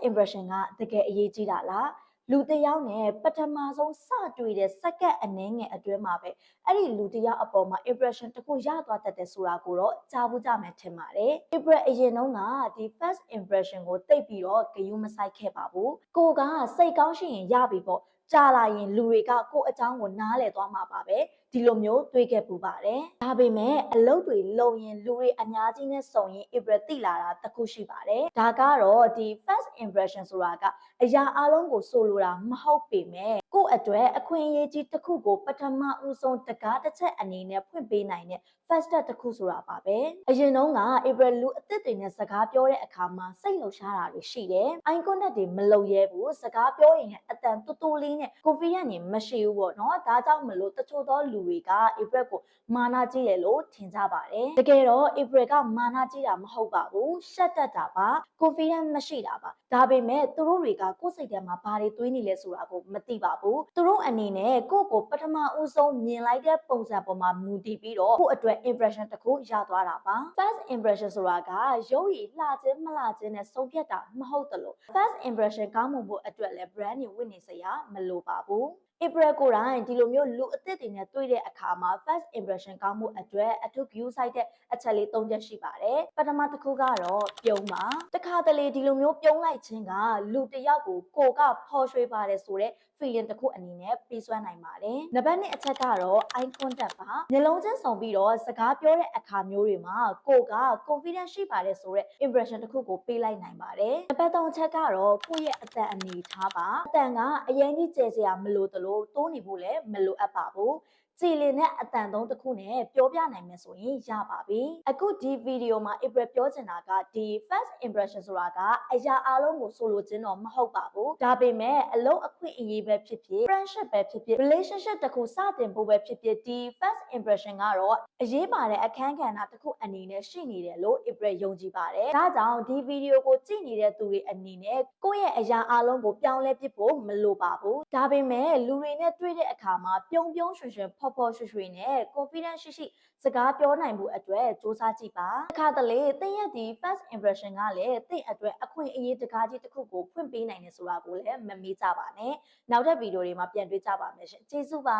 impression ကတကယ်အရေးကြီးတာလားလူတစ်ယောက်နဲ့ပထမဆုံးစတွေ့တဲ့စက္ကန့်အနည်းငယ်အတွင်းမှာပဲအဲ့ဒီလူတစ်ယောက်အပေါ်မှာ impression တစ်ခုရသွားတတ်တယ်ဆိုတာကိုတော့ကြားဘူးကြမယ်ထင်ပါတယ်။ April အရင်တုန်းကဒီ first impression ကိုတိတ်ပြီးတော့ဂယုမစိုက်ခဲ့ပါဘူး။ကိုကစိတ်ကောင်းရှိရင်ရပြီပေါ့။ကြာလာရင်လူတွေကကိုအကြောင်းကိုနားလည်သွားမှာပါပဲ။ဒီလိုမျိုးတွေးခဲ့ပူပါတယ်။ဒါပေမဲ့အလုပ်တွေလုံရင်လူတွေအများကြီးနဲ့စုံရင် April သိလာတာတစ်ခုရှိပါတယ်။ဒါကတော့ဒီ first impression ဆိုတာကအရာအလုံးကိုဆိုလိုတာမဟုတ်ပေမဲ့ကို့အတွက်အခွင့်အရေးကြီးတစ်ခုကိုပထမဦးဆုံးတကားတစ်ချက်အနေနဲ့ဖွင့်ပေးနိုင်တဲ့ first step တစ်ခုဆိုတာပါပဲ။အရင်တုန်းက April လူအသစ်တွေနဲ့စကားပြောတဲ့အခါမှာစိတ်လှုပ်ရှားတာတွေရှိတယ်။ eye contact တွေမလုပ်ရဲဘူး။စကားပြောရင်အတန်တူတူလေးနဲ့ confidence တွေမရှိဘူးပေါ့နော်။ဒါကြောင့်မလို့တချို့သောလူတွေက April ကိုမာနကြီးတယ်လို့ထင်ကြပါတယ်။တကယ်တော့ April ကမာနကြီးတာမဟုတ်ပါဘူး။ရှက်တတ်တာပါ။ confidence မရှိတာပါ။ဒါပေမဲ့သူတို့တွေကကိုယ့်စိတ်ထဲမှာဘာတွေတွေးနေလဲဆိုတာကိုမသိပါဘူး။သူတို့အနေနဲ့ကိုယ့်ကိုပထမဦးဆုံးမြင်လိုက်တဲ့ပုံစံပေါ်မှာမူတည်ပြီးတော့ကိုယ့်အတွက် impression တစ်ခုရသွားတာပါ။ first impression ဆိုတာကရုပ်ရည်လှခြင်းမလှခြင်းနဲ့ဆုံးဖြတ်တာမဟုတ်သလို first impression ကောင်းမွန်ဖို့အတွက်လည်း brand တွေဝတ်နေစရာမလိုပါဘူး။ April ကိုယ်တိုင်ဒီလိုမျိုးလူအသစ်တွေနဲ့တွေ့တဲ့အခါမှာ first impression ကောင်းမှုအတွက်အထူး view ဆိုင်တဲ့အချက်လေး၃ချက်ရှိပါတယ်။ပထမတစ်ခုကတော့ပြုံးပါ။တခါတလေဒီလိုမျိုးပြုံးလိုက်ခြင်းကလူတစ်ယောက်ကိုကိုကဖော်ရွှေပါတယ်ဆိုတဲ့ feeling တစ်ခုအနေနဲ့ပြီးစွမ်းနိုင်ပါတယ်။နံပါတ်2အချက်ကတော့ eye contact ပါ။မျက်လုံးချင်းဆောင်ပြီးတော့စကားပြောတဲ့အခါမျိုးတွေမှာကိုက confidence ရှိပါတယ်ဆိုတဲ့ impression တစ်ခုကိုပေးလိုက်နိုင်ပါတယ်။နံပါတ်3အချက်ကတော့ကိုယ့်ရဲ့အတန်အနေထားပါ။အတန်ကအရင်ကြီးကျယ်စရာမလိုသလိုတိုးနေဖို့လည်းမလိုအပ်ပါဘူး။ကြည်လင်တဲ့အတန်သုံးတစ်ခုနဲ့ပြောပြနိုင်မယ်ဆိုရင်ရပါပြီ။အခုဒီဗီဒီယိုမှာ April ပြောချင်တာကဒီ first impression ဆိုတာကအရာအလုံးကိုဆိုလိုခြင်းတော့မဟုတ်ပါဘူး။ဒါပေမဲ့အလုပ်အခွင့်အရေးပဲဖြစ်ဖြစ် friendship ပဲဖြစ်ဖြစ် relationship တစ်ခုစတင်ဖို့ပဲဖြစ်ဖြစ်ဒီ first impression ကတော့အရေးပါတဲ့အခန်းကဏ္ဍတစ်ခုအနေနဲ့ရှိနေတယ်လို့ April ယုံကြည်ပါတယ်။ဒါကြောင့်ဒီဗီဒီယိုကိုကြည့်နေတဲ့သူတွေအနေနဲ့ကိုယ့်ရဲ့အရာအလုံးကိုပြောင်းလဲပစ်ဖို့မလိုပါဘူး။ဒါပေမဲ့လူတွေနဲ့တွေ့တဲ့အခါမှာပြုံးပြုံးရွှင်ရွှင်ဖော်ဖော်ရွှင်ရွှင်နဲ့ confidence ရှိစကားပြောနိုင်မှုအတွက်စူးစမ်းကြည့်ပါ။အခါတလေသင်ရဲ့ဒီ first impression ကလည်းသင်အတွက်အခွင့်အရေးတကားကြီးတစ်ခုကိုဖွင့်ပေးနိုင်တယ်ဆိုတာကိုလည်းမမေ့ကြပါနဲ့။နောက်တဲ့ဗီဒီယိုတွေမှာပြန်တွေ့ကြပါမယ်ရှင်။ကျေးဇူးပါ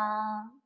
။